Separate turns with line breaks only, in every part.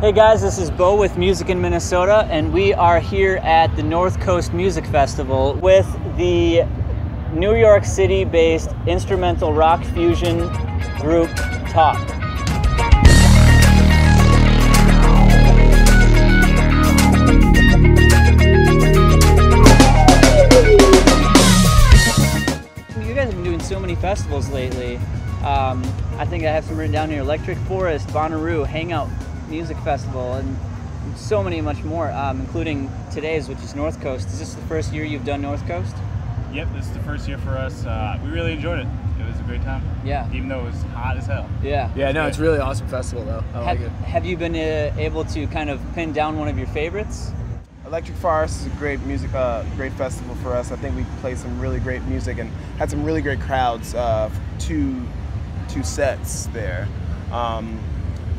Hey guys, this is Bo with Music in Minnesota, and we are here at the North Coast Music Festival with the New York City-based instrumental rock fusion group TAUK. You guys have been doing so many festivals lately. I think I have some written down here: Electric Forest, Bonnaroo, Hangout Music Festival, and so many much more, including today's, which is North Coast. Is this the first year you've done North Coast?
Yep, this is the first year for us. We really enjoyed it. It was a great time.
Yeah.
Even though it was hot as hell.
Yeah.
Yeah, no, it's a really awesome festival though. I like it.
Have you been able to kind of pin down one of your favorites?
Electric Forest is a great music, great festival for us. I think we played some really great music and had some really great crowds. Two sets there.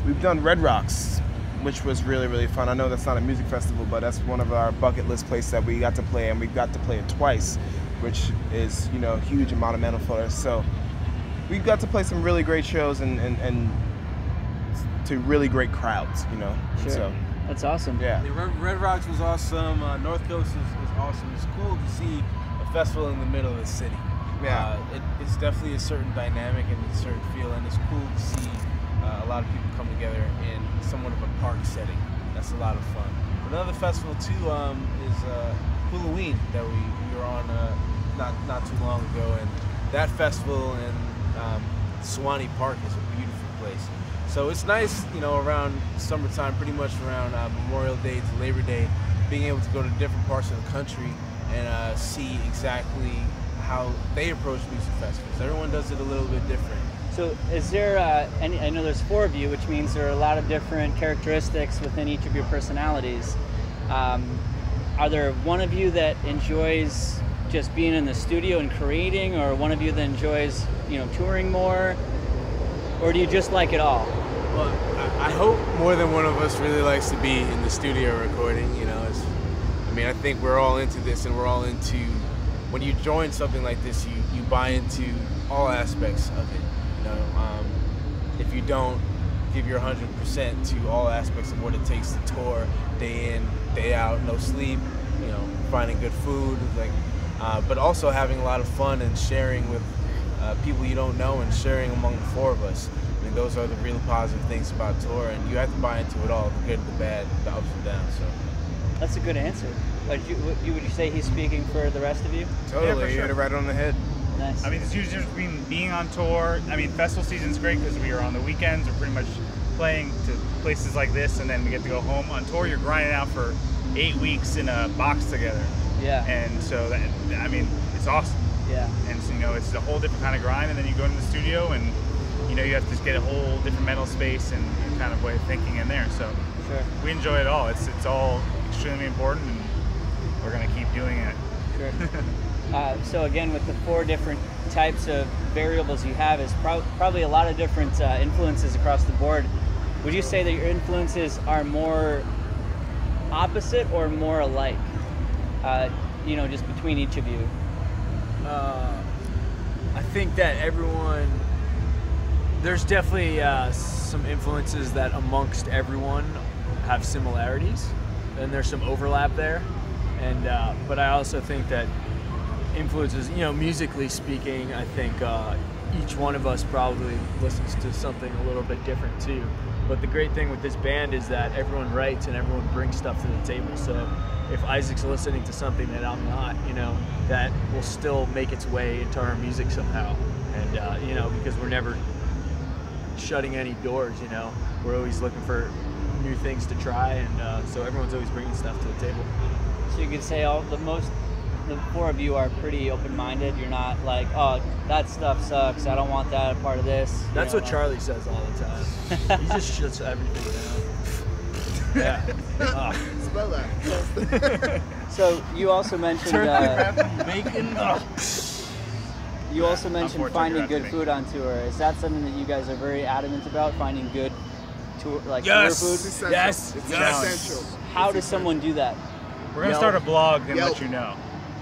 We've done Red Rocks, which was really, really fun. I know that's not a music festival, but that's one of our bucket list places that we got to play, and we got to play it twice, which is, you know, huge and monumental for us. So we got to play some really great shows and to really great crowds, you know.
Sure.
So
that's awesome.
Yeah.
Red Rocks was awesome. North Coast was awesome. It's cool to see a festival in the middle of the city.
Yeah.
It's definitely a certain dynamic and a certain feel, and it's cool to see a lot of people come together in somewhat of a park setting. That's a lot of fun. Another festival too is Halloween that we were on not too long ago, and that festival in Suwannee Park is a beautiful place. So it's nice, you know, around summertime, pretty much around Memorial Day to Labor Day, being able to go to different parts of the country and see exactly how they approach music festivals. Everyone does it a little bit different.
So is there I know there's 4 of you, which means there are a lot of different characteristics within each of your personalities. Are there one of you that enjoys just being in the studio and creating, or one of you that enjoys, you know, touring more, or do you just like it all?
Well, I hope more than one of us really likes to be in the studio recording, you know. I mean, I think we're all into this, and we're all into, when you join something like this, you buy into all aspects of it. You know, if you don't give your 100% to all aspects of what it takes to tour day in, day out, no sleep, you know, finding good food, like, but also having a lot of fun and sharing with people you don't know, and sharing among the 4 of us. I mean, those are the real positive things about tour, and you have to buy into it all, the good, the bad, the ups and downs. So
that's a good answer. Would you say he's speaking for the rest of you?
totally,
Yeah, for
you
sure.
hit it right on the head.
Nice.
I mean, it's usually just being on tour. I mean, festival season's great because we are on the weekends. We're pretty much playing to places like this, and then we get to go home. On tour, you're grinding out for 8 weeks in a box together.
Yeah.
And so, I mean, it's awesome.
Yeah.
And so, you know, it's a whole different kind of grind, and then you go into the studio, and you know, you have to get a whole different mental space and kind of way of thinking in there. So
Sure.
we enjoy it all. It's all extremely important, and we're gonna keep doing it.
Sure. So again, with the 4 different types of variables you have, is probably a lot of different influences across the board. Would you say that your influences are more opposite or more alike? You know, just between each of you.
I think that there's definitely some influences that amongst everyone have similarities, and there's some overlap there. And but I also think that influences, you know, musically speaking, I think each one of us probably listens to something a little bit different too. But the great thing with this band is that everyone writes and everyone brings stuff to the table. So if Isaac's listening to something that I'm not, you know, that will still make its way into our music somehow. And you know, because we're never shutting any doors, you know, we're always looking for new things to try, and so everyone's always bringing stuff to the table.
So you could say the 4 of you are pretty open-minded. You're not like, oh, that stuff sucks, I don't want that a part of this.
That's what Charlie says all the time. He just shuts everything down. Yeah.
Spell that.
So you also mentioned
bacon.
you also mentioned
Unfortunately,
finding
you're
good
not
food on tour. Is that something that you guys are very adamant about, finding good tour, like
Yes.
tour food?
Essential.
Yes.
It's
Yes.
essential.
How does someone do that?
We're gonna
Yelp.
start a blog and
Yelp.
let you know.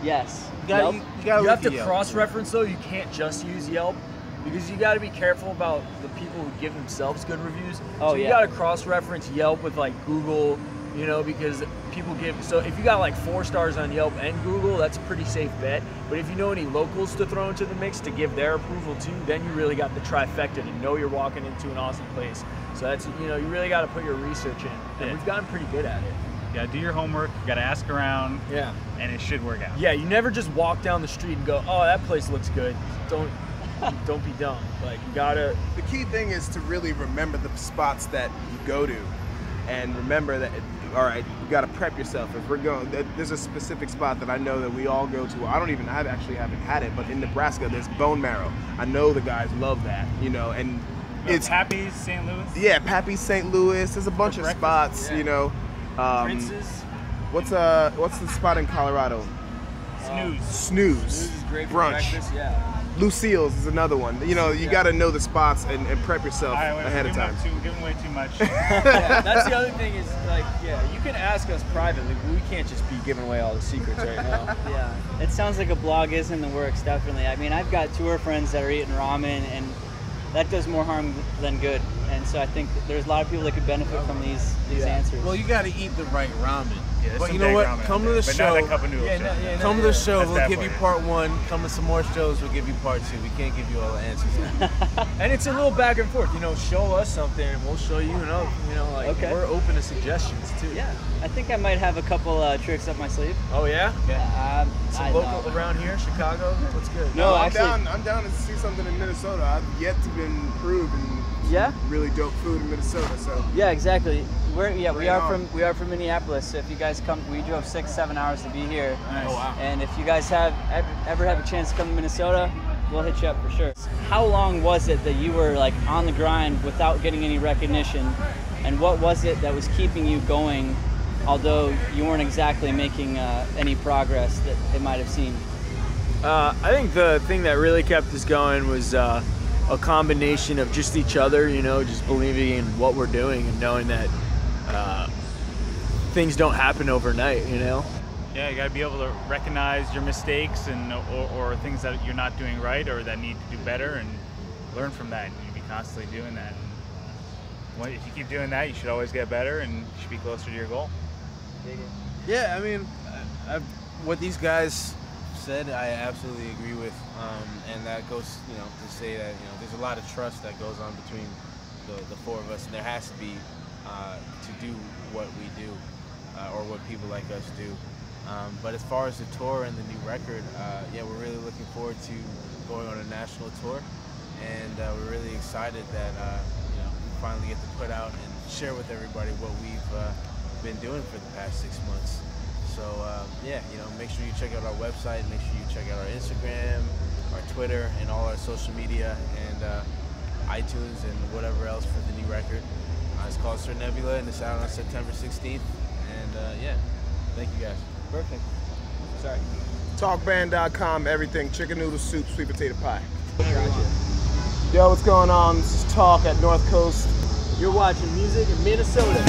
Yes.
You gotta
Yelp?
look
You have
at
to
Yelp.
cross-reference though. You can't just use Yelp. because you got to be careful about the people who give themselves good reviews.
Oh,
so you
yeah.
got to cross-reference Yelp with like Google, you know, because people give. So if you got like 4 stars on Yelp and Google, that's a pretty safe bet. But if you know any locals to throw into the mix to give their approval to, then you really got the trifecta to know you're walking into an awesome place. So that's, you know, you really got to put your research in, and we've gotten pretty good at it.
You gotta do your homework, you gotta ask around,
Yeah.
and it should work out.
Yeah, you never just walk down the street and go, oh, that place looks good. Don't be dumb. Like, you gotta.
The key thing is to really remember the spots that you go to, and remember that. All right, you got to prep yourself. If we're going, there's a specific spot that I know that we all go to. I actually haven't had it, but in Nebraska, there's Bone Marrow. I know the guys love that, you know, and it's
Happy's St. Louis.
Yeah, Pappy's St. Louis. There's a bunch of spots, you know.
Prince's.
What's the spot in Colorado?
Snooze.
Snooze.
This is great for
Brunch.
breakfast. Yeah.
Lucille's is another one. You know, you got to know the spots and prep yourself
All right, wait,
ahead of time.
We're giving away too much.
Yeah, that's the other thing is, like, yeah, you can ask us privately, but we can't just be giving away all the secrets right now.
Yeah, it sounds like a blog is in the works, definitely. I mean, I've got tour friends that are eating ramen, and that does more harm than good. And so I think that there's a lot of people that could benefit from these answers.
Well, you got to eat the right ramen.
Yeah, there's
But
some
you know
dang
what?
ramen
Come
out
to
there,
the
but
show.
not that cup of noodle shit.
Come to the show.
That's
We'll
bad
give
for
you
you.
part 1. Come to some more shows. We'll give you part 2. We can't give you all the answers.
And it's a little back and forth. You know, show us something, and we'll show you another. You know, like,
Okay.
we're open to suggestions too.
Yeah, I think I might have a couple tricks up my sleeve.
Oh yeah. Some local
know.
around here, Chicago. What's good?
No,
I'm
actually,
down to see something in Minnesota. I've yet to been proven
Yeah?
really dope food in Minnesota. So
yeah, exactly. We
Right
are
on.
from Minneapolis. So if you guys come, we drove 6-7 hours to be here.
Nice.
Oh wow.
And if you guys ever have a chance to come to Minnesota, we'll hit you up for sure. How long was it that you were like on the grind without getting any recognition? And what was it that was keeping you going, although you weren't exactly making any progress that it might have seemed?
I think the thing that really kept us going was a combination of just each other, you know, just believing in what we're doing and knowing that things don't happen overnight, you know?
Yeah, you gotta be able to recognize your mistakes and or things that you're not doing right or that need to do better, and learn from that. You be constantly doing that. And if you keep doing that, you should always get better, and you should be closer to your goal.
Yeah, I mean, what these guys said, I absolutely agree with, and that goes, you know, to say that, you know, there's a lot of trust that goes on between the 4 of us, and there has to be to do what we do, or what people like us do. But as far as the tour and the new record, yeah, we're really looking forward to going on a national tour, and we're really excited that you know, we finally get to put out and share with everybody what we've been doing for the past 6 months. So yeah, you know, make sure you check out our website, make sure you check out our Instagram, our Twitter, and all our social media, and iTunes and whatever else for the new record. It's called Sir Nebula, and it's out on September 16th. And yeah, thank you guys.
Perfect. Sorry.
TAUKBand.com, everything, chicken noodle soup, sweet potato pie. Yo, what's going on? This is TAUK at North Coast.
You're watching music in Minnesota.